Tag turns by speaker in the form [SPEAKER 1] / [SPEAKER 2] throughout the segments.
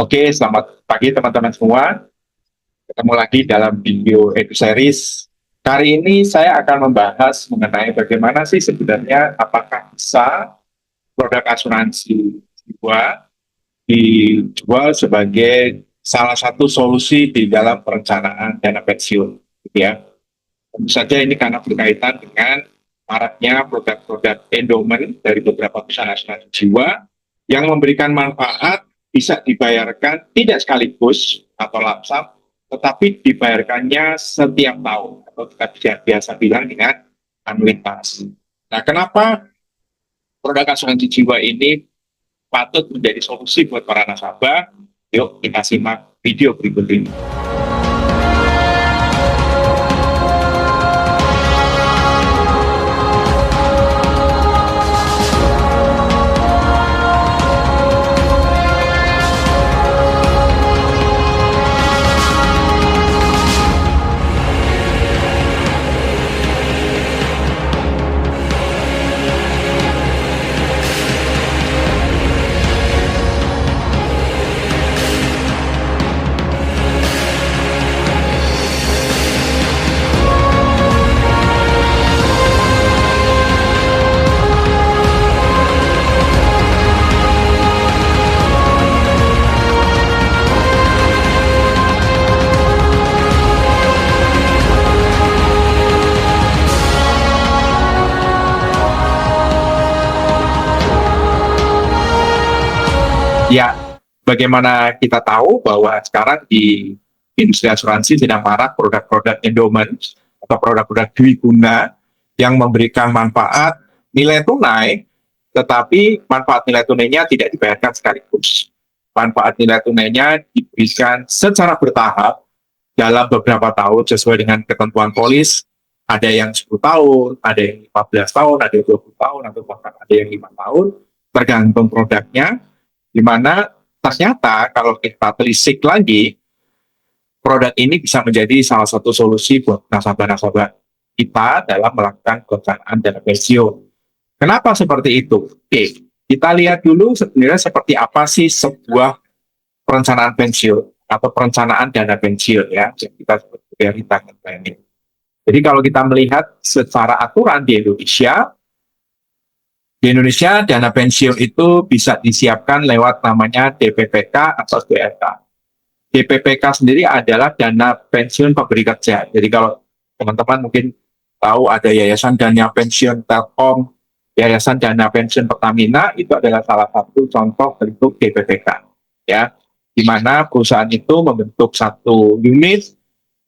[SPEAKER 1] Oke, selamat pagi teman-teman semua. Ketemu lagi dalam video edu series. Kali ini saya akan membahas mengenai bagaimana sih sebenarnya apakah bisa produk asuransi jiwa dijual sebagai salah satu solusi di dalam perencanaan dana pensiun, gitu ya. Tentu saja ini karena berkaitan dengan maraknya produk-produk endowment dari beberapa perusahaan asuransi jiwa yang memberikan manfaat bisa dibayarkan tidak sekaligus atau lapsam, tetapi dibayarkannya setiap tahun atau kita biasa bilang dengan anuitas. Nah, kenapa produk asuransi jiwa ini patut menjadi solusi buat para nasabah? Yuk kita simak video berikut ini. Ya, bagaimana kita tahu bahwa sekarang di industri asuransi sedang marak produk-produk endowment atau produk-produk dwiguna yang memberikan manfaat nilai tunai, tetapi manfaat nilai tunainya tidak dibayarkan sekaligus. Manfaat nilai tunainya diberikan secara bertahap dalam beberapa tahun sesuai dengan ketentuan polis. Ada yang 10 tahun, ada yang 15 tahun, ada yang 20 tahun, atau bahkan ada yang 5 tahun, tergantung produknya, di mana ternyata kalau kita telisik lagi, produk ini bisa menjadi salah satu solusi buat nasabah-nasabah kita dalam melakukan perencanaan dana pensiun. Kenapa seperti itu? Oke, kita lihat dulu sebenarnya seperti apa sih sebuah perencanaan pensiun atau perencanaan dana pensiun ya, yang kita sebut sebagai retirement planning. Jadi kalau kita melihat secara aturan di Indonesia dana pensiun itu bisa disiapkan lewat namanya DPPK atau DLK. DPPK sendiri adalah dana pensiun pemberi kerja. Jadi kalau teman-teman mungkin tahu ada Yayasan Dana Pensiun Telkom, Yayasan Dana Pensiun Pertamina, itu adalah salah satu contoh bentuk DPPK. Ya, di mana perusahaan itu membentuk satu unit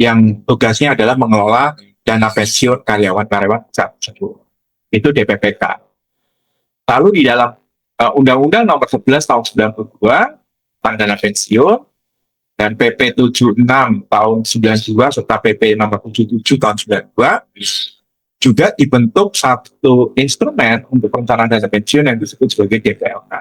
[SPEAKER 1] yang tugasnya adalah mengelola dana pensiun karyawan-karyawan tersebut. Itu DPPK. Lalu di dalam Undang-Undang Nomor 11 Tahun 92 tentang dana pensiun dan PP 76 Tahun 92 serta PP Nomor 77 Tahun 92 juga dibentuk satu instrumen untuk perencanaan dana pensiun yang disebut sebagai DPLK.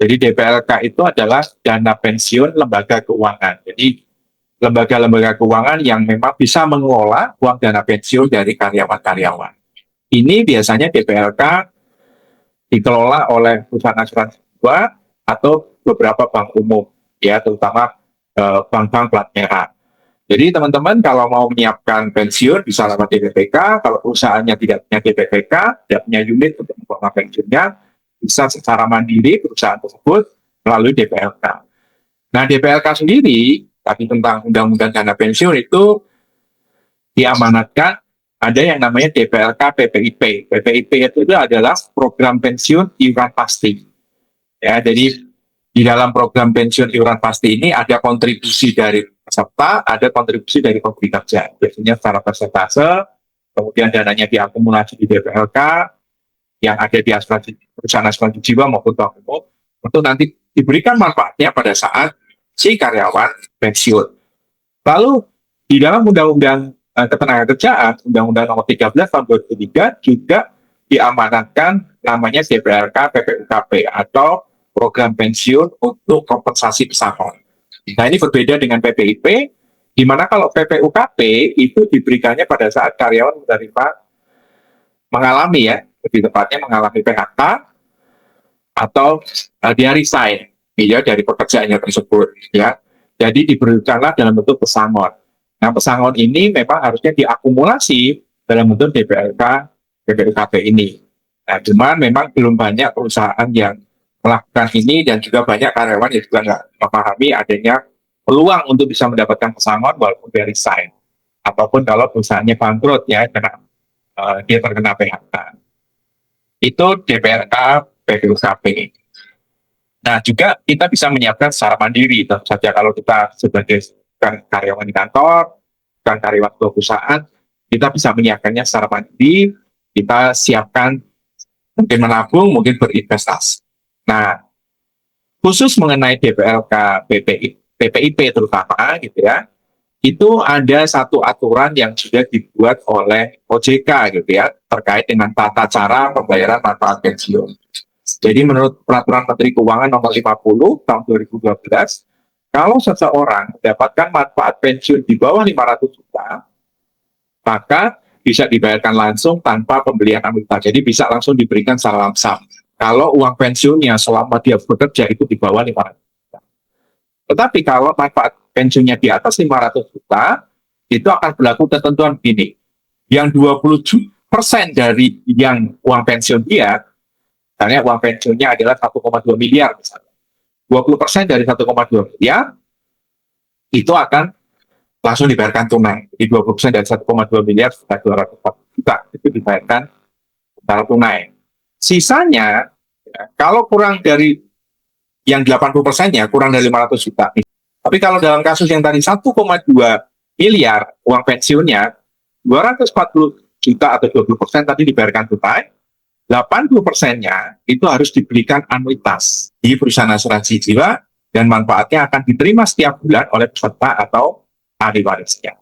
[SPEAKER 1] Jadi DPLK itu adalah dana pensiun lembaga keuangan. Jadi lembaga-lembaga keuangan yang memang bisa mengelola uang dana pensiun dari karyawan-karyawan. Ini biasanya DPLK dikelola oleh perusahaan asuransi jiwa atau beberapa bank umum, ya terutama bank-bank plat merah. Jadi teman-teman kalau mau menyiapkan pensiun bisa lewat DPPK, kalau perusahaannya tidak punya DPPK, tidak punya unit untuk mengelola pensiunnya, bisa secara mandiri perusahaan tersebut melalui DPLK. Nah DPLK sendiri, tadi tentang Undang-Undang Dana Pensiun itu diamanatkan ada yang namanya DPLK PPIP. PPIP itu adalah program pensiun iuran pasti. Ya, jadi di dalam program pensiun iuran pasti ini ada kontribusi dari peserta, ada kontribusi dari pemberi kerja. Biasanya secara persentase, kemudian dananya diakumulasi di DPLK yang ada di asuransi, perusahaan asuransi jiwa maupun bank umum, untuk nanti diberikan manfaatnya pada saat si karyawan pensiun. Lalu di dalam Undang-Undang Ketenagakerjaan, Undang-Undang Nomor 13 Tahun 2003 juga diamanatkan namanya DPLK PPUKP atau Program Pensiun untuk Kompensasi Pesangon. Nah ini berbeda dengan PPIP, di mana kalau PPUKP itu diberikannya pada saat karyawan menerima mengalami ya, lebih tepatnya mengalami PHK atau dia resign. ya dari pekerjaannya tersebut ya. Jadi diberikanlah dalam bentuk pesangon. Nah, pesangon ini memang harusnya diakumulasi dalam bentuk DPLK BPUKB ini. Nah, cuman memang belum banyak perusahaan yang melakukan ini dan juga banyak karyawan yang juga nggak memahami adanya peluang untuk bisa mendapatkan pesangon walaupun dia resign ataupun kalau perusahaannya bangkrut ya karena dia terkena PHK. Itu DPLK BPUKB. Nah, juga kita bisa menyiapkan secara mandiri, tentu saja kalau kita sebagai karyawan di kantor, bukan karyawan perusahaan, kita bisa menyiapkannya secara mandiri, kita siapkan mungkin menabung, mungkin berinvestasi. Nah, khusus mengenai DPLK BPIP terutama gitu ya, itu ada satu aturan yang sudah dibuat oleh OJK gitu ya, terkait dengan tata cara pembayaran manfaat pensiun. Jadi menurut Peraturan Menteri Keuangan Nomor 50 Tahun 2012, kalau seseorang mendapatkan manfaat pensiun di bawah 500 juta, maka bisa dibayarkan langsung tanpa pembelian annuitas. Jadi bisa langsung diberikan secara langsung. Kalau uang pensiunnya selama dia bekerja itu di bawah 500 juta. Tetapi kalau manfaat pensiunnya di atas 500 juta, itu akan berlaku ketentuan begini. Yang 20% dari yang uang pensiun dia, misalnya uang pensiunnya adalah 1,2 miliar misalnya. 20% dari 1,2 miliar itu akan langsung dibayarkan tunai. Jadi 20% dari 1,2 miliar sudah 240 juta itu dibayarkan secara tunai. Sisanya, ya, kalau kurang dari yang 80%-nya kurang dari 500 juta. Tapi kalau dalam kasus yang tadi 1,2 miliar uang pensiunnya 240 juta atau 20% tadi dibayarkan tunai, 80%-nya itu harus dibelikan anuitas di perusahaan asuransi jiwa dan manfaatnya akan diterima setiap bulan oleh peserta atau ahli warisnya.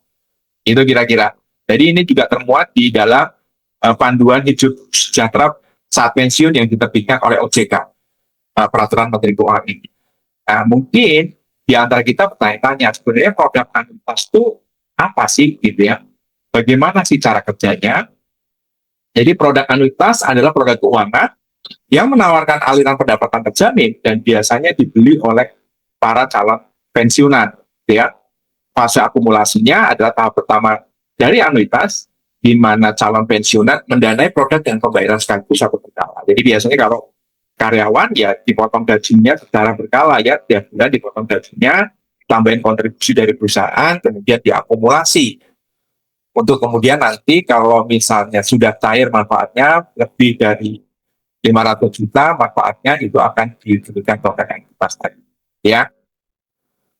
[SPEAKER 1] Itu kira-kira. Jadi ini juga termuat di dalam panduan hidup sejahtera saat pensiun yang diterbitkan oleh OJK, Peraturan Menteri Keuangan ini. Nah, mungkin di antara kita bertanya-tanya, sebenarnya produk anuitas itu apa sih gitu ya? Bagaimana sih cara kerjanya? Jadi produk anuitas adalah produk keuangan yang menawarkan aliran pendapatan terjamin dan biasanya dibeli oleh para calon pensiunan. Ya, fase akumulasinya adalah tahap pertama dari anuitas, di mana calon pensiunan mendanai produk dan pembayaran sekaligus atau berkala. Jadi biasanya kalau karyawan ya dipotong gajinya secara berkala ya, tiap bulan dipotong gajinya, tambahin kontribusi dari perusahaan, kemudian diakumulasi untuk kemudian nanti kalau misalnya sudah cair manfaatnya lebih dari 500 juta, manfaatnya itu akan diberikan token yang pasti. Ya,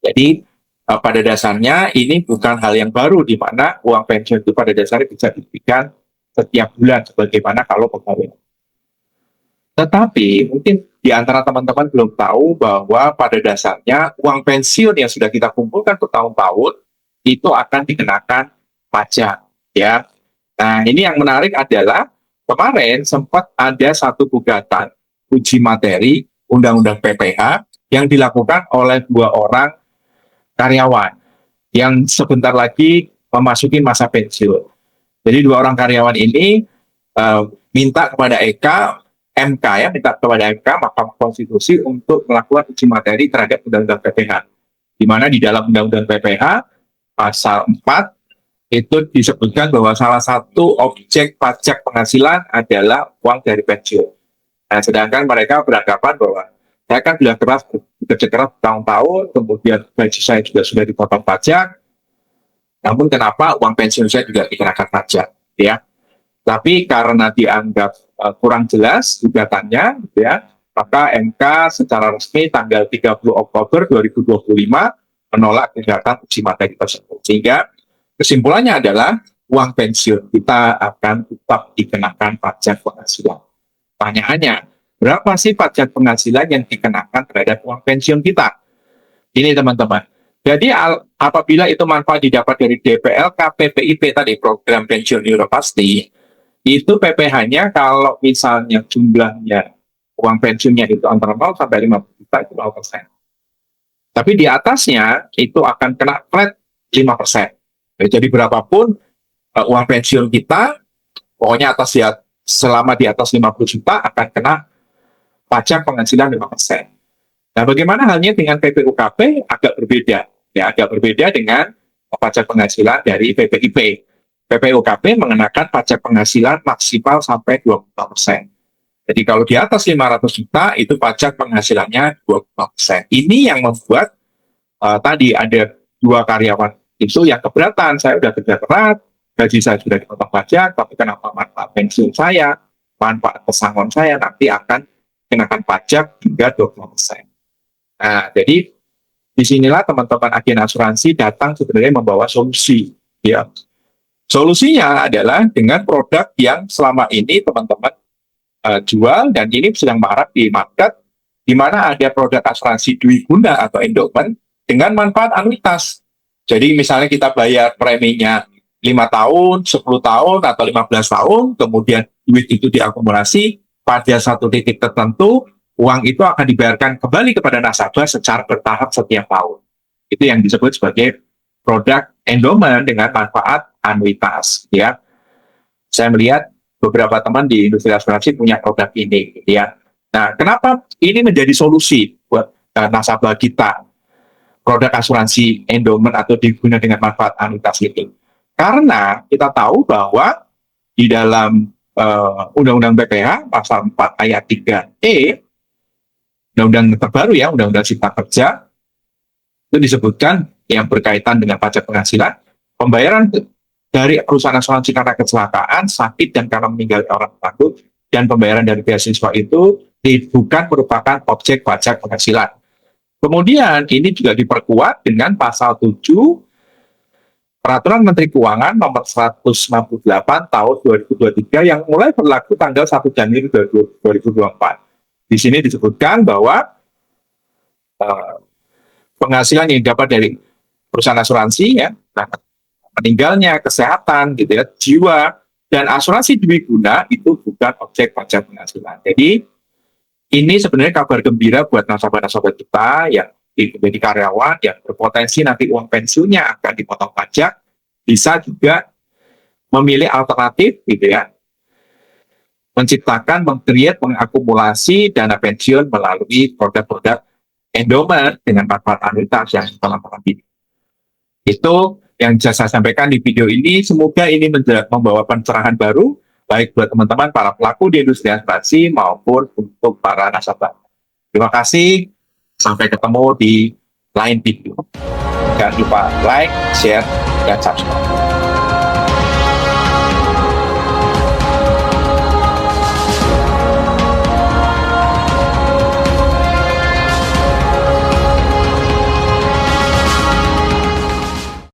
[SPEAKER 1] jadi pada dasarnya ini bukan hal yang baru di mana uang pensiun itu pada dasarnya bisa diberikan setiap bulan sebagaimana kalau pegawai. Tetapi mungkin di antara teman-teman belum tahu bahwa pada dasarnya uang pensiun yang sudah kita kumpulkan bertahun-tahun itu akan dikenakan pajak ya. Nah, ini yang menarik adalah kemarin sempat ada satu gugatan uji materi Undang-Undang PPH yang dilakukan oleh 2 orang karyawan yang sebentar lagi memasuki masa pensiun. Jadi 2 orang karyawan ini minta kepada MK ya, minta kepada MK Mahkamah Konstitusi untuk melakukan uji materi terhadap Undang-Undang PPH. Di mana di dalam Undang-Undang PPH pasal 4 itu disebutkan bahwa salah satu objek pajak penghasilan adalah uang dari pensiun. Nah, sedangkan mereka beranggapan bahwa saya kan sudah bekerja keras bertahun-tahun, kemudian gaji saya juga sudah dipotong pajak, namun kenapa uang pensiun saya juga dikenakan pajak, ya? Tapi karena dianggap kurang jelas gugatannya, ya, maka MK secara resmi tanggal 30 Oktober 2025 menolak gugatan uji materi tersebut. Sehingga kesimpulannya adalah uang pensiun kita akan tetap dikenakan pajak penghasilan. Pertanyaannya, berapa sih pajak penghasilan yang dikenakan terhadap uang pensiun kita? Ini teman-teman. Jadi apabila itu manfaat didapat dari DPLK PPIP tadi, program pensiun Euro pasti, itu PPh-nya kalau misalnya jumlahnya uang pensiunnya itu antara 0 sampai 50 juta itu 0%. Tapi di atasnya itu akan kena flat 5%. Jadi berapapun uang pensiun kita, pokoknya atas ya, selama di atas 50 juta akan kena pajak penghasilan 5%. Nah, bagaimana halnya dengan PPUKP? Agak berbeda. Ya, agak berbeda dengan pajak penghasilan dari PPIP. PPUKP mengenakan pajak penghasilan maksimal sampai 25%. Jadi kalau di atas 500 juta, itu pajak penghasilannya 25%. Ini yang membuat tadi ada 2 karyawan itu yang keberatan. Saya udah kerja berat, gaji saya sudah dipotong pajak, tapi kenapa manfaat pensiun saya, manfaat pesangon saya nanti akan kenakan pajak hingga 20%. Nah, jadi disinilah teman-teman agen asuransi datang sebenarnya membawa solusi. Ya, solusinya adalah dengan produk yang selama ini teman-teman jual dan ini sedang marak di market, di mana ada produk asuransi dwiguna atau endowment dengan manfaat anuitas. Jadi misalnya kita bayar preminya 5 tahun, 10 tahun, atau 15 tahun, kemudian duit itu diakumulasi, pada satu titik tertentu, uang itu akan dibayarkan kembali kepada nasabah secara bertahap setiap tahun. Itu yang disebut sebagai produk endowment dengan manfaat anuitas. Ya, saya melihat beberapa teman di industri asuransi punya produk ini. Ya, nah kenapa ini menjadi solusi buat nasabah kita? Produk asuransi endowment atau diguna dengan manfaat anuitas itu. Karena kita tahu bahwa di dalam Undang-Undang BPH pasal 4 ayat 3E, Undang-Undang terbaru ya, Undang-Undang Cipta Kerja, itu disebutkan yang berkaitan dengan pajak penghasilan, pembayaran dari perusahaan asuransi karena kecelakaan, sakit, dan karena meninggal orang takut, dan pembayaran dari beasiswa itu bukan merupakan objek pajak penghasilan. Kemudian ini juga diperkuat dengan pasal 7 Peraturan Menteri Keuangan nomor 168 tahun 2023 yang mulai berlaku tanggal 1 Januari 2024. Di sini disebutkan bahwa penghasilan yang dapat dari perusahaan asuransi ya, meninggalnya, kesehatan, gitu ya, jiwa, dan asuransi dwiguna itu bukan objek pajak penghasilan. Jadi ini sebenarnya kabar gembira buat nasabah-nasabah kita yang menjadi karyawan yang berpotensi nanti uang pensiunnya akan dipotong pajak, bisa juga memilih alternatif gitu ya, menciptakan, meng-create, mengakumulasi dana pensiun melalui produk-produk endowment dengan manfaat anuitas yang telah ini. Itu yang saya sampaikan di video ini. Semoga ini membawa pencerahan baru baik buat teman-teman para pelaku di industri asuransi maupun untuk para nasabah. Terima kasih. Sampai ketemu di lain video. Jangan lupa like, share, dan subscribe.